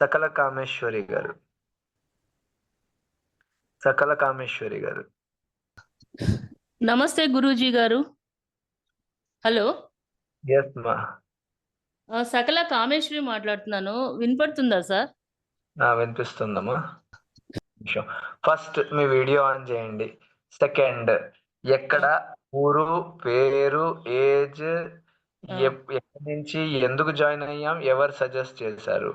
సకల కామేశ్వరి గారు. సకల కామేశ్వరి గారు. నమస్తే గురూజీ గారు. హలో. యెస్ మా. సకల కామేశ్వరి మాట్లాడుతున్నాను. వినపడుతుందా సార్? వినిపిస్తుందమ్మా. నిమిషం. ఫస్ట్ మీ వీడియో ఆన్ చేయండి. సెకండ్ ఎక్కడ, ఊరు, పేరు, ఏజ్, ఎక్కడి నుంచి, ఎందుకు జాయిన్ అయ్యాం, ఎవరు సజెస్ట్ చేశారు,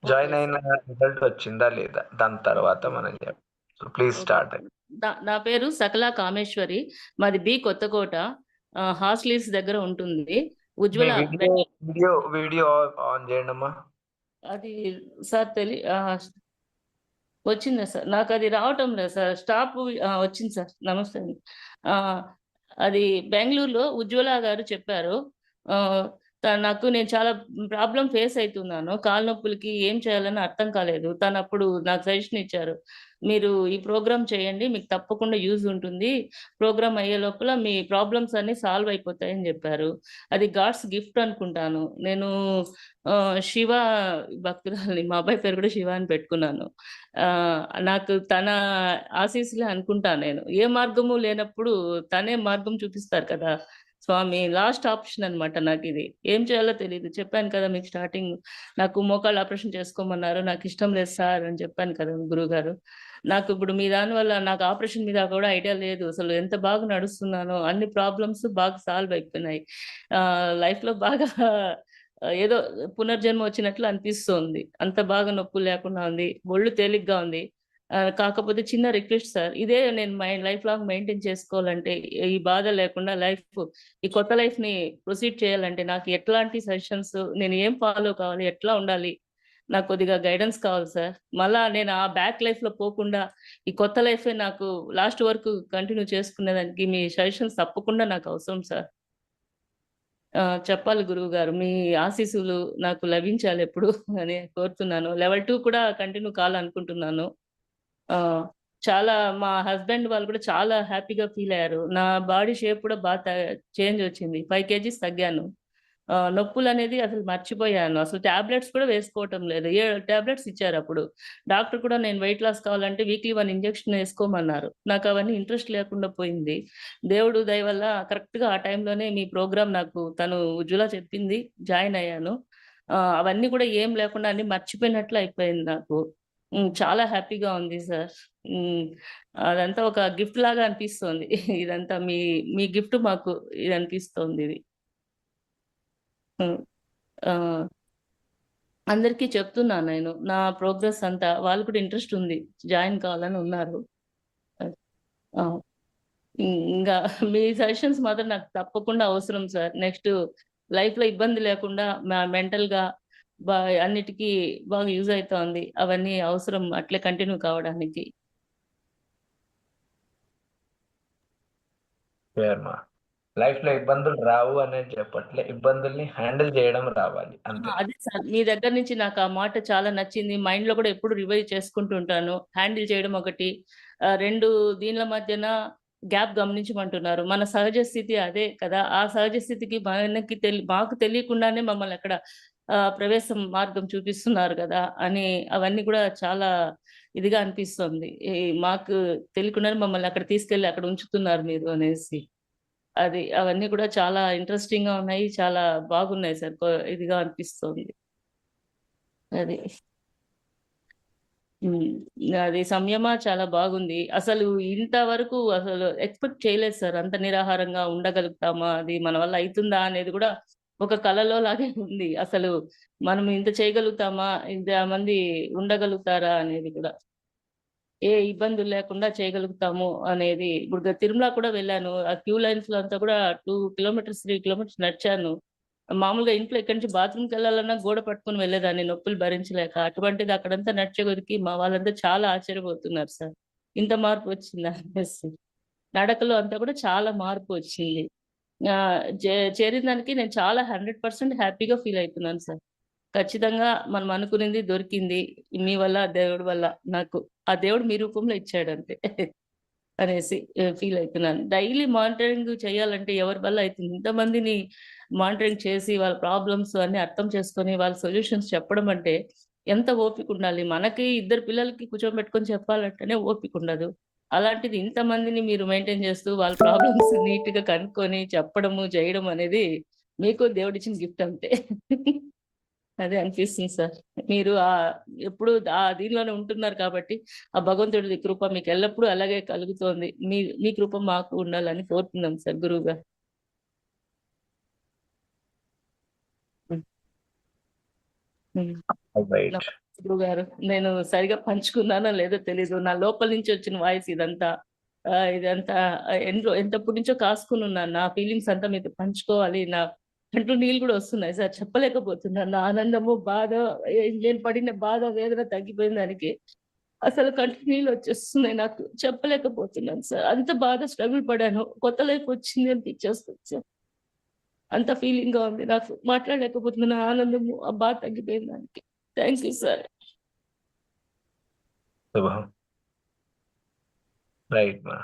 జాయిన్ అయిన రిజల్ట్ వచ్చిందా లేదా, దాని తర్వాత మనం చెప్పాం. So please start. నా పేరు సకల కామేశ్వరి. మాది బి కొత్తకోట. హాస్టల్స్ దగ్గర ఉంటుంది. ఉజ్వల వీడియో ఆన్ చేయండి అమ్మా. అది సార్ వచ్చిందా సార్? నాకు అది రావటం లేదు సార్. స్టాప్ వచ్చింది సార్. నమస్తే అండి. అది బెంగళూరులో ఉజ్వల గారు చెప్పారు. నాకు నేను చాలా ప్రాబ్లమ్ ఫేస్ అయితున్నాను. కాళ్ళ నొప్పులకి ఏం చేయాలని అర్థం కాలేదు. తనప్పుడు నాకు సజెషన్ ఇచ్చారు. మీరు ఈ ప్రోగ్రామ్ చేయండి. మీకు తప్పకుండా యూజ్ ఉంటుంది. ప్రోగ్రామ్ అయ్యే లోపల మీ ప్రాబ్లమ్స్ అన్నీ సాల్వ్ అయిపోతాయని చెప్పారు. అది గాడ్స్ గిఫ్ట్ అనుకుంటాను. నేను శివ భక్తురాలిని. మా అబ్బాయి పేరు కూడా శివ అని పెట్టుకున్నాను. నాకు తన ఆశీస్సులే అనుకుంటా నేను. ఏ మార్గము లేనప్పుడు తనే మార్గం చూపిస్తారు కదా స్వామి. లాస్ట్ ఆప్షన్ అనమాట నాకిది. ఏం చేయాలో తెలీదు. చెప్పాను కదా మీకు స్టార్టింగ్. నాకు మోకాళ్ళు ఆపరేషన్ చేసుకోమన్నారు. నాకు ఇష్టం లేదు సార్ అని చెప్పాను కదా గురువుగారు. నాకు ఇప్పుడు మీ దానివల్ల నాకు ఆపరేషన్ మీద కూడా ఐడియా లేదు. అసలు ఎంత బాగా నడుస్తున్నానో, అన్ని ప్రాబ్లమ్స్ బాగా సాల్వ్ అయిపోయినాయి. లైఫ్‌లో బాగా ఏదో పునర్జన్మ వచ్చినట్లు అనిపిస్తోంది. అంత బాగా నొప్పులు లేకుండా ఉంది. ఒళ్ళు తేలిగ్గా ఉంది. కాకపోతే చిన్న రిక్వెస్ట్ సార్. ఇదే నేను లైఫ్ లాంగ్ మెయింటైన్ చేసుకోవాలంటే, ఈ బాధ లేకుండా ఈ కొత్త లైఫ్‌ని ప్రొసీడ్ చేయాలంటే నాకు ఎట్లాంటి సజెషన్స్, నేను ఏం ఫాలో కావాలి? ఎట్లా ఉండాలి? నాకు కొద్దిగా గైడెన్స్ కావాలి సార్. మళ్ళా నేను ఆ బ్యాక్ లైఫ్‌లో పోకుండా ఈ కొత్త లైఫే నాకు లాస్ట్ వరకు కంటిన్యూ చేసుకునేదానికి మీ సజెషన్స్ తప్పకుండా నాకు అవసరం సార్. చెప్పాలి గురువుగారు. మీ ఆశీస్సులు నాకు లభించాలి ఎప్పుడు అని కోరుతున్నాను. లెవెల్ 2 కూడా కంటిన్యూ కావాలనుకుంటున్నాను. చాలా మా హస్బెండ్ వాళ్ళు కూడా చాలా హ్యాపీగా ఫీల్ అయ్యారు. నా బాడీ షేప్ కూడా చేంజ్ వచ్చింది. 5 కేజీస్ తగ్గాను. నొప్పులనేది అసలు మర్చిపోయాను. అసలు టాబ్లెట్స్ కూడా వేసుకోవటం లేదు. 7 టాబ్లెట్స్ ఇచ్చారప్పుడు. డాక్టర్ కూడా నేను వెయిట్ లాస్ కావాలంటే వీక్లీ 1 ఇంజెక్షన్ ఏసుకోమన్నారు. నాకవన్నీ ఇంట్రెస్ట్ లేకుండా పోయింది. దేవుడు దయ వల్ల కరెక్ట్‌గా ఆ టైంలోనే మీ ప్రోగ్రామ్ నాకు తను ఉజ్వల చెప్పింది. జాయిన్ అయ్యాను. అవన్నీ కూడా ఏం లేకుండా అన్నీ మర్చిపోయినట్లు అయిపోయింది నాకు. చాలా హ్యాపీగా ఉంది సార్. అదంతా ఒక గిఫ్ట్ లాగా అనిపిస్తోంది. ఇదంతా మీ మీ గిఫ్ట్ మాకు ఇది అనిపిస్తోంది ఇది. అందరికీ చెప్తున్నాను నేను. నా ప్రోగ్రెస్ అంతా. వాళ్ళు కూడా ఇంట్రెస్ట్ ఉంది. జాయిన్ కావాలని ఉన్నారు. ఇంగా మీ సజెషన్స్ మాత్రం నాకు తప్పకుండా అవసరం సార్. నెక్స్ట్ లైఫ్‌లో ఇబ్బంది లేకుండా మెంటల్‌గా అన్నిటికీ బాగా యూజ్ అయితోంది. అవన్నీ అవసరం అట్లే కంటిన్యూ కావడానికి. లైఫ్‌లో ఇబ్బందులు రావు అనేది చెప్పట్లే. ఇబ్బందుల్ని హ్యాండిల్ చేయడం రావాలి అంతే. అదే సార్. మీ దగ్గర నుంచి నాకు ఆ మాట చాలా నచ్చింది. మైండ్‌లో కూడా ఎప్పుడు రివైజ్ చేసుకుంటూ ఉంటాను. హ్యాండిల్ చేయడం ఒకటి. 2 దీన్ల మధ్యన గ్యాప్ గమనించమంటున్నారు. మన సహజ స్థితి అదే కదా! ఆ సహజ స్థితికి మాకు తెలియకుండానే మమ్మల్ని అక్కడ ప్రవేశం మార్గం చూపిస్తున్నారు గదా! అని అవన్నీ కూడా చాలా ఇదిగా అనిపిస్తుంది. మాకు తెలియకుండానే మమ్మల్ని అక్కడ తీసుకెళ్ళి అక్కడ ఉంచుతున్నారు మీరు అనేసి. అవన్నీ కూడా చాలా ఇంట్రెస్టింగ్‌గా ఉన్నాయి. చాలా బాగున్నాయి సార్. ఇదిగా అనిపిస్తోంది. అది. అది సంయమ చాలా బాగుంది. అసలు ఇంతవరకు అసలు ఎక్స్‌పెక్ట్ చేయలేదు సార్. అంత నిరాహారంగా ఉండగలుగుతామా? అది మన వల్ల అయితుందా? అనేది కూడా ఒక కలలో లాగే ఉంది. అసలు మనం ఇంత చేయగలుగుతామా? ఇంతమంది ఉండగలుగుతారా? అనేది కూడా. ఏ ఇబ్బందులు లేకుండా చేయగలుగుతాము అనేది. ఇప్పుడు తిరుమల కూడా వెళ్ళాను. ఆ క్యూ లైన్స్‌లో అంతా కూడా 2 కిలోమీటర్స్, 3 కిలోమీటర్స్ నడిచాను. మామూలుగా ఇంట్లో ఇక్కడి నుంచి బాత్రూమ్‌కెళ్ళాలన్నా గోడ పట్టుకొని వెళ్ళేదాన్ని నొప్పులు భరించలేక. అటువంటిది అక్కడంతా నడిచే కొద్దికి మా వాళ్ళంతా చాలా ఆశ్చర్యపోతున్నారు సార్. ఇంత మార్పు వచ్చిందా అనేసి. నడకలో అంతా కూడా చాలా మార్పు వచ్చింది. చేరిన దానికి నేను చాలా 100% హ్యాపీగా ఫీల్ అయితున్నాను సార్. ఖచ్చితంగా మనం అనుకునింది దొరికింది. మీ వల్ల, దేవుడి వల్ల నాకు. ఆ దేవుడు మీ రూపంలో ఇచ్చాడంతే అనేసి ఫీల్ అయితున్నాను. డైలీ మానిటరింగ్ చేయాలంటే ఎవరి వల్ల అయితుంది? ఇంతమందిని మానిటరింగ్ చేసి వాళ్ళ ప్రాబ్లమ్స్ అన్నీ అర్థం చేసుకొని వాళ్ళ సొల్యూషన్స్ చెప్పడం అంటే ఎంత ఓపిక ఉండాలి. మనకి ఇద్దరు పిల్లలకి కూర్చోబెట్టుకొని చెప్పాలంటేనే ఓపిక ఉండదు. అలాంటిది ఇంతమందిని మీరు మెయింటైన్ చేస్తూ వాళ్ళ ప్రాబ్లమ్స్ నీట్‌గా కనుక్కొని చెప్పడము, చేయడం అనేది మీకు దేవుడిచ్చిన గిఫ్ట్ అంతే. అదే అనిపిస్తుంది సార్. మీరు ఎప్పుడు దీనిలోనే ఉంటున్నారు కాబట్టి, ఆ భగవంతుడి కృప మీకు ఎల్లప్పుడూ అలాగే కలుగుతోంది. మీ మీ కృప మాకు ఉండాలని కోరుతున్నాం సార్ గురువుగారు. హ్మ్. హ్మ్. రైట్. నమస్తే గురువుగారు. నేను సరిగ్గా పంచుకున్నానో లేదో తెలీదు. నా లోపల నుంచి వచ్చిన వాయిస్ ఇదంతా. ఇదంతా ఎంతప్పటి నుంచో కాసుకొనున్నాను. నా ఫీలింగ్స్ అంతా మీతో పంచుకోవాలి. నా కంట్లో నీళ్ళు గూడా వస్తున్నాయి సార్. చెప్పలేకపోతున్నాను. నా ఆనందము, బాధ, నేను పడిన బాధ, వేదన తగ్గిపోయిన దానికి అసలు కంట్లో నీళ్ళు వచ్చేస్తున్నాయి నాకు. చెప్పలేకపోతున్నాను సార్. అంత బాధ స్ట్రగుల్ పడాను. కొత్త లైఫ్ వచ్చింది అనిపించేస్తుంది సార్. అంత ఫీలింగ్‌గా ఉంది నాకు. మాట్లాడలేకపోతున్నాను. నా ఆనందము, ఆ బాధ తగ్గిపోయిన దానికి. Thank you sir. శుభం. రైట్ మా.